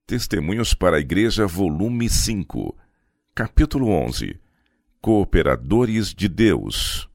Testemunhos para a Igreja, volume 5, capítulo 11. Cooperadores de Deus.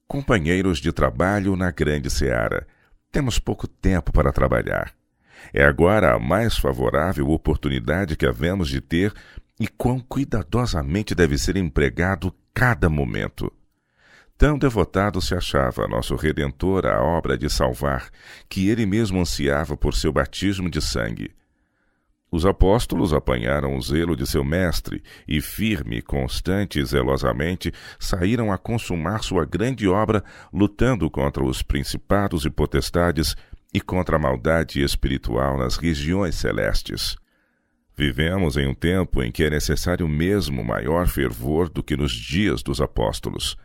Companheiros de trabalho na grande seara, temos pouco tempo para trabalhar. É agora a mais favorável oportunidade que havemos de ter e quão cuidadosamente deve ser empregado cada momento. Tão devotado se achava nosso Redentor à obra de salvar, que ele mesmo ansiava por seu batismo de sangue. Os apóstolos apanharam o zelo de seu mestre e, firme, constante e zelosamente, saíram a consumar sua grande obra, lutando contra os principados e potestades e contra a maldade espiritual nas regiões celestes. Vivemos em um tempo em que é necessário mesmo maior fervor do que nos dias dos apóstolos.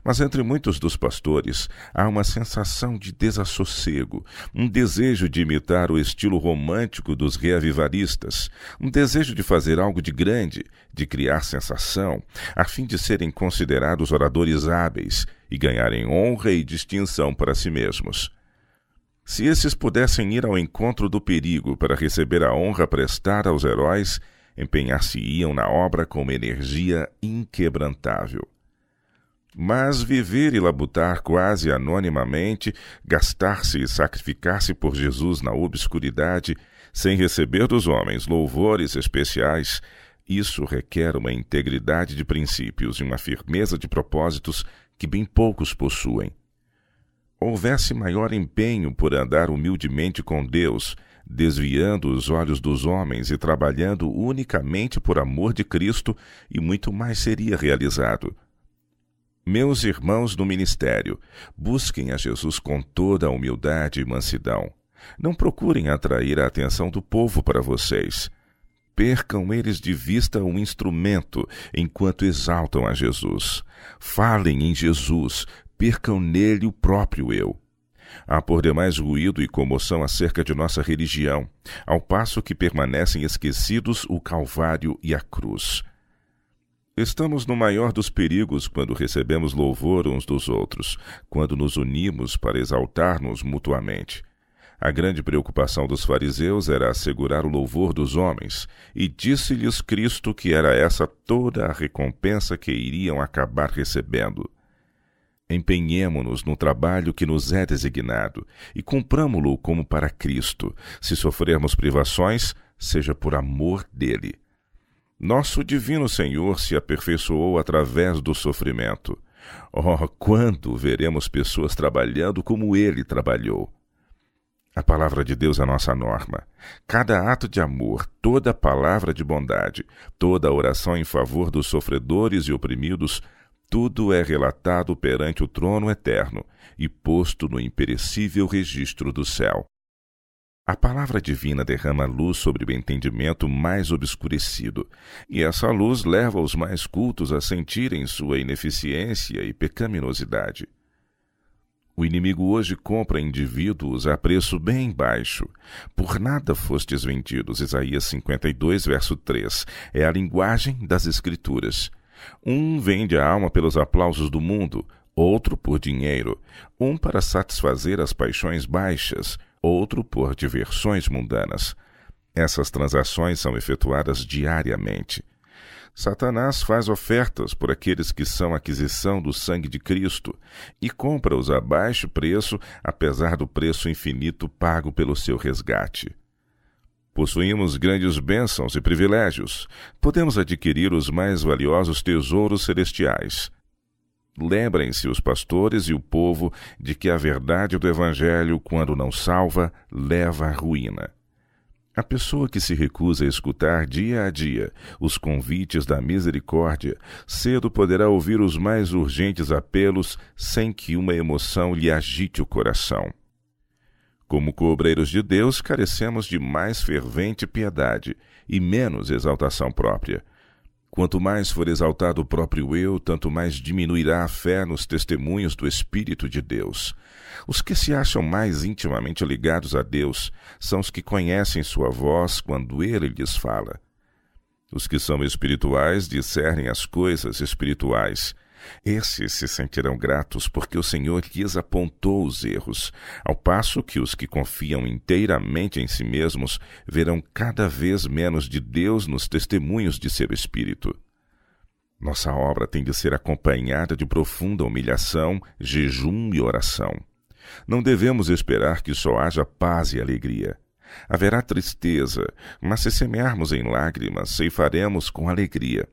Mas entre muitos dos pastores há uma sensação de desassossego, um desejo de imitar o estilo romântico dos reavivaristas, um desejo de fazer algo de grande, de criar sensação, a fim de serem considerados oradores hábeis e ganharem honra e distinção para si mesmos. Se esses pudessem ir ao encontro do perigo para receber a honra prestada aos heróis, empenhar-se-iam na obra com uma energia inquebrantável. Mas viver e labutar quase anonimamente, gastar-se e sacrificar-se por Jesus na obscuridade, sem receber dos homens louvores especiais, isso requer uma integridade de princípios e uma firmeza de propósitos que bem poucos possuem. Houvesse maior empenho por andar humildemente com Deus, desviando os olhos dos homens e trabalhando unicamente por amor de Cristo, e muito mais seria realizado. Meus irmãos no ministério, busquem a Jesus com toda a humildade e mansidão. Não procurem atrair a atenção do povo para vocês. Percam eles de vista o instrumento enquanto exaltam a Jesus. Falem em Jesus, percam nele o próprio eu. Há por demais ruído e comoção acerca de nossa religião, ao passo que permanecem esquecidos o Calvário e a cruz. Estamos no maior dos perigos quando recebemos louvor uns dos outros, quando nos unimos para exaltar-nos mutuamente. A grande preocupação dos fariseus era assegurar o louvor dos homens, e disse-lhes Cristo que era essa toda a recompensa que iriam acabar recebendo. Empenhemo-nos no trabalho que nos é designado, e cumpramo-lo como para Cristo. Se sofrermos privações, seja por amor dele. Nosso divino Senhor se aperfeiçoou através do sofrimento. Oh, quando veremos pessoas trabalhando como ele trabalhou! A palavra de Deus é nossa norma. Cada ato de amor, toda palavra de bondade, toda oração em favor dos sofredores e oprimidos, tudo é relatado perante o trono eterno e posto no imperecível registro do céu. A palavra divina derrama luz sobre o entendimento mais obscurecido, e essa luz leva os mais cultos a sentirem sua ineficiência e pecaminosidade. O inimigo hoje compra indivíduos a preço bem baixo. Por nada fostes vendidos, Isaías 52, verso 3, é a linguagem das Escrituras. Um vende a alma pelos aplausos do mundo, outro por dinheiro, um para satisfazer as paixões baixas, outro por diversões mundanas. Essas transações são efetuadas diariamente. Satanás faz ofertas por aqueles que são aquisição do sangue de Cristo e compra-os a baixo preço, apesar do preço infinito pago pelo seu resgate. Possuímos grandes bênçãos e privilégios. Podemos adquirir os mais valiosos tesouros celestiais. Lembrem-se os pastores e o povo de que a verdade do Evangelho, quando não salva, leva à ruína. A pessoa que se recusa a escutar dia a dia os convites da misericórdia, cedo poderá ouvir os mais urgentes apelos sem que uma emoção lhe agite o coração. Como cobreiros de Deus, carecemos de mais fervente piedade e menos exaltação própria. Quanto mais for exaltado o próprio eu, tanto mais diminuirá a fé nos testemunhos do Espírito de Deus. Os que se acham mais intimamente ligados a Deus são os que conhecem sua voz quando Ele lhes fala. Os que são espirituais discernem as coisas espirituais. Esses se sentirão gratos porque o Senhor lhes apontou os erros, ao passo que os que confiam inteiramente em si mesmos verão cada vez menos de Deus nos testemunhos de seu Espírito. Nossa obra tem de ser acompanhada de profunda humilhação, jejum e oração. Não devemos esperar que só haja paz e alegria. Haverá tristeza, mas se semearmos em lágrimas, ceifaremos com alegria.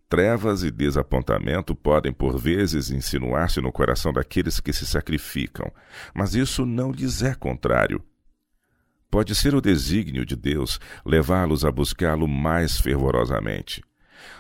Trevas e desapontamento podem, por vezes, insinuar-se no coração daqueles que se sacrificam, mas isso não lhes é contrário. Pode ser o desígnio de Deus levá-los a buscá-lo mais fervorosamente.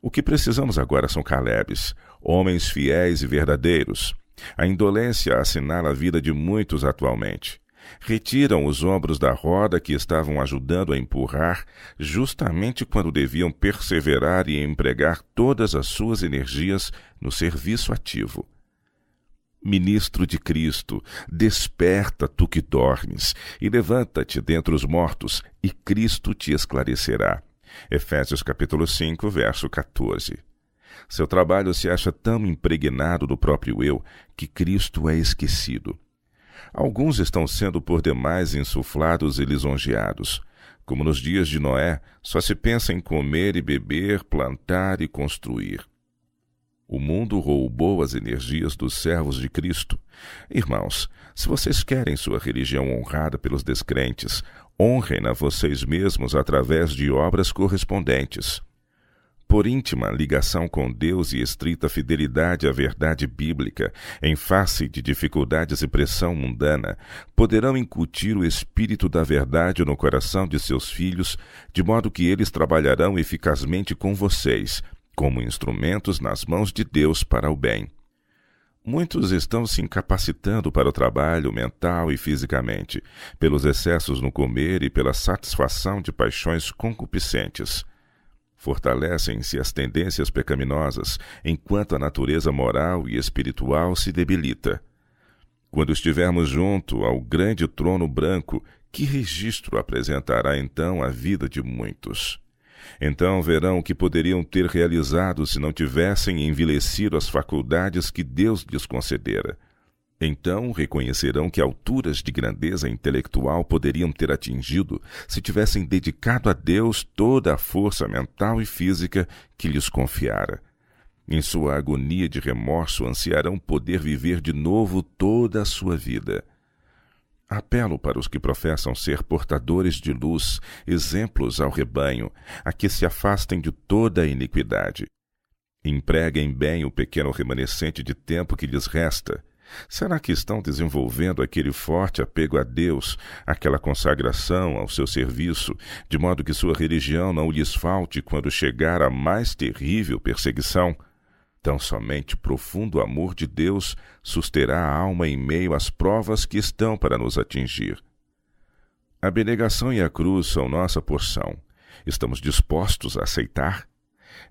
O que precisamos agora são Calebes, homens fiéis e verdadeiros. A indolência assinala a vida de muitos atualmente. Retiram os ombros da roda que estavam ajudando a empurrar, justamente quando deviam perseverar e empregar todas as suas energias no serviço ativo. Ministro de Cristo, desperta tu que dormes, e levanta-te dentre os mortos, e Cristo te esclarecerá. Efésios capítulo 5, verso 14. Seu trabalho se acha tão impregnado do próprio eu que Cristo é esquecido. Alguns estão sendo por demais insuflados e lisonjeados. Como nos dias de Noé, só se pensa em comer e beber, plantar e construir. O mundo roubou as energias dos servos de Cristo. Irmãos, se vocês querem sua religião honrada pelos descrentes, honrem-na vocês mesmos através de obras correspondentes. Por íntima ligação com Deus e estrita fidelidade à verdade bíblica, em face de dificuldades e pressão mundana, poderão incutir o espírito da verdade no coração de seus filhos, de modo que eles trabalharão eficazmente com vocês, como instrumentos nas mãos de Deus para o bem. Muitos estão se incapacitando para o trabalho mental e fisicamente, pelos excessos no comer e pela satisfação de paixões concupiscentes. Fortalecem-se as tendências pecaminosas, enquanto a natureza moral e espiritual se debilita. Quando estivermos junto ao grande trono branco, que registro apresentará então a vida de muitos? Então verão o que poderiam ter realizado se não tivessem envelhecido as faculdades que Deus lhes concedera. Então reconhecerão que alturas de grandeza intelectual poderiam ter atingido se tivessem dedicado a Deus toda a força mental e física que lhes confiara. Em sua agonia de remorso ansiarão poder viver de novo toda a sua vida. Apelo para os que professam ser portadores de luz, exemplos ao rebanho, a que se afastem de toda a iniquidade. Empreguem bem o pequeno remanescente de tempo que lhes resta. Será que estão desenvolvendo aquele forte apego a Deus, aquela consagração ao seu serviço, de modo que sua religião não lhes falte quando chegar a mais terrível perseguição? Tão somente profundo amor de Deus susterá a alma em meio às provas que estão para nos atingir. A abnegação e a cruz são nossa porção. Estamos dispostos a aceitar?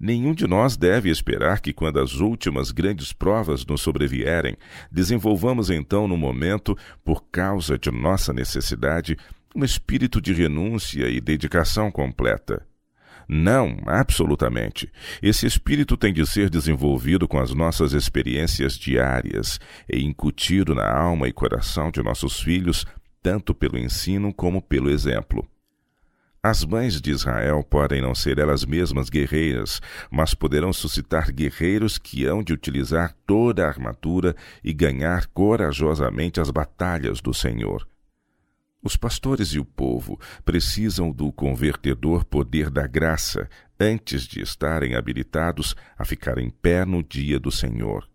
Nenhum de nós deve esperar que, quando as últimas grandes provas nos sobrevierem, desenvolvamos então no momento, por causa de nossa necessidade, um espírito de renúncia e dedicação completa. Não, absolutamente. Esse espírito tem de ser desenvolvido com as nossas experiências diárias e incutido na alma e coração de nossos filhos, tanto pelo ensino como pelo exemplo. As mães de Israel podem não ser elas mesmas guerreiras, mas poderão suscitar guerreiros que hão de utilizar toda a armadura e ganhar corajosamente as batalhas do Senhor. Os pastores e o povo precisam do convertedor poder da graça antes de estarem habilitados a ficar em pé no dia do Senhor.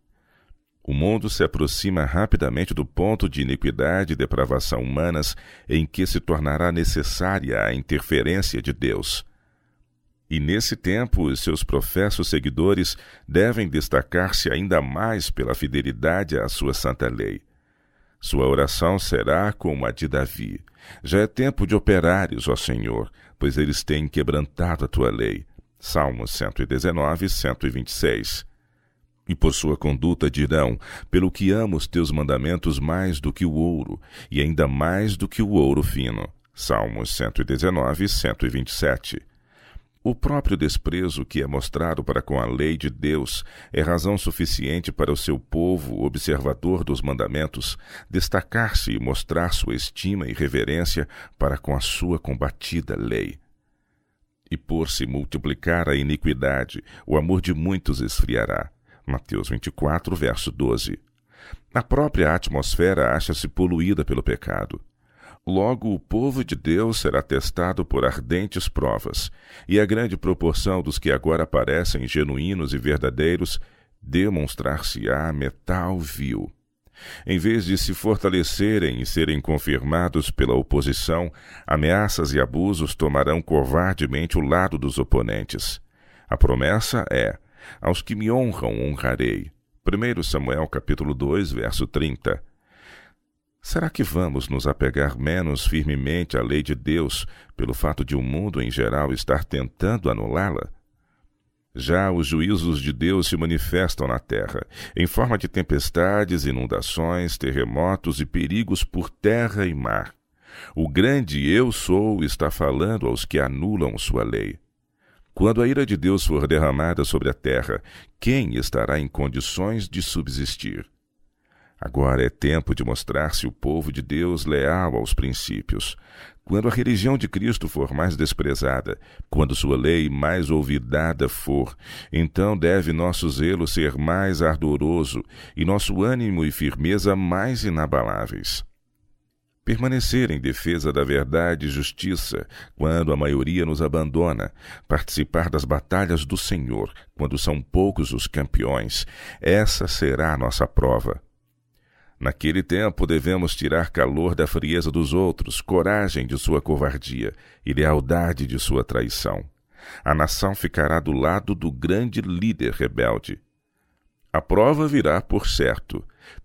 O mundo se aproxima rapidamente do ponto de iniquidade e depravação humanas em que se tornará necessária a interferência de Deus. E nesse tempo, os seus professos seguidores devem destacar-se ainda mais pela fidelidade à sua santa lei. Sua oração será como a de Davi: já é tempo de operares, ó Senhor, pois eles têm quebrantado a tua lei. Salmos 119, 126. E por sua conduta dirão: pelo que amo os teus mandamentos mais do que o ouro, e ainda mais do que o ouro fino. Salmos 119, 127. O próprio desprezo que é mostrado para com a lei de Deus é razão suficiente para o seu povo, observador dos mandamentos, destacar-se e mostrar sua estima e reverência para com a sua combatida lei. E por se multiplicar a iniquidade, o amor de muitos esfriará. Mateus 24, verso 12. A própria atmosfera acha-se poluída pelo pecado. Logo, o povo de Deus será testado por ardentes provas, e a grande proporção dos que agora parecem genuínos e verdadeiros demonstrar-se-á metal vil. Em vez de se fortalecerem e serem confirmados pela oposição, ameaças e abusos tomarão covardemente o lado dos oponentes. A promessa é: aos que me honram, honrarei. 1 Samuel capítulo 2, verso 30. Será que vamos nos apegar menos firmemente à lei de Deus pelo fato de o mundo em geral estar tentando anulá-la? Já os juízos de Deus se manifestam na terra, em forma de tempestades, inundações, terremotos e perigos por terra e mar. O grande Eu Sou está falando aos que anulam sua lei. Quando a ira de Deus for derramada sobre a terra, quem estará em condições de subsistir? Agora é tempo de mostrar-se o povo de Deus leal aos princípios. Quando a religião de Cristo for mais desprezada, quando sua lei mais olvidada for, então deve nosso zelo ser mais ardoroso e nosso ânimo e firmeza mais inabaláveis. Permanecer em defesa da verdade e justiça, quando a maioria nos abandona, participar das batalhas do Senhor, quando são poucos os campeões, essa será a nossa prova. Naquele tempo devemos tirar calor da frieza dos outros, coragem de sua covardia e lealdade de sua traição. A nação ficará do lado do grande líder rebelde. A prova virá por certo.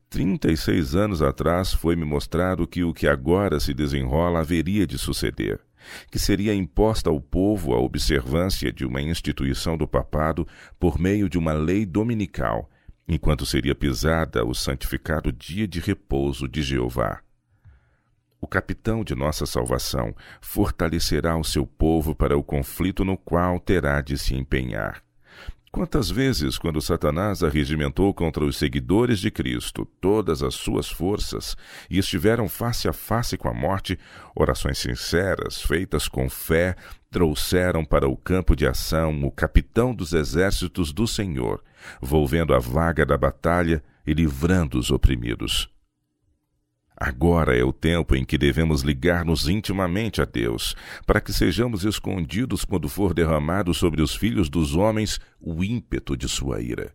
36 anos atrás foi-me mostrado que o que agora se desenrola haveria de suceder, que seria imposta ao povo a observância de uma instituição do papado por meio de uma lei dominical, enquanto seria pisada o santificado dia de repouso de Jeová. O capitão de nossa salvação fortalecerá o seu povo para o conflito no qual terá de se empenhar. Quantas vezes, quando Satanás arregimentou contra os seguidores de Cristo todas as suas forças e estiveram face a face com a morte, orações sinceras, feitas com fé, trouxeram para o campo de ação o capitão dos exércitos do Senhor, volvendo a vaga da batalha e livrando os oprimidos. Agora é o tempo em que devemos ligar-nos intimamente a Deus, para que sejamos escondidos quando for derramado sobre os filhos dos homens o ímpeto de sua ira.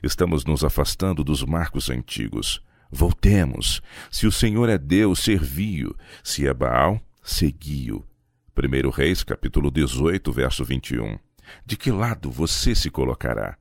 Estamos nos afastando dos marcos antigos. Voltemos. Se o Senhor é Deus, servi-o. Se é Baal, segui-o. 1 Reis, capítulo 18, verso 21. De que lado você se colocará?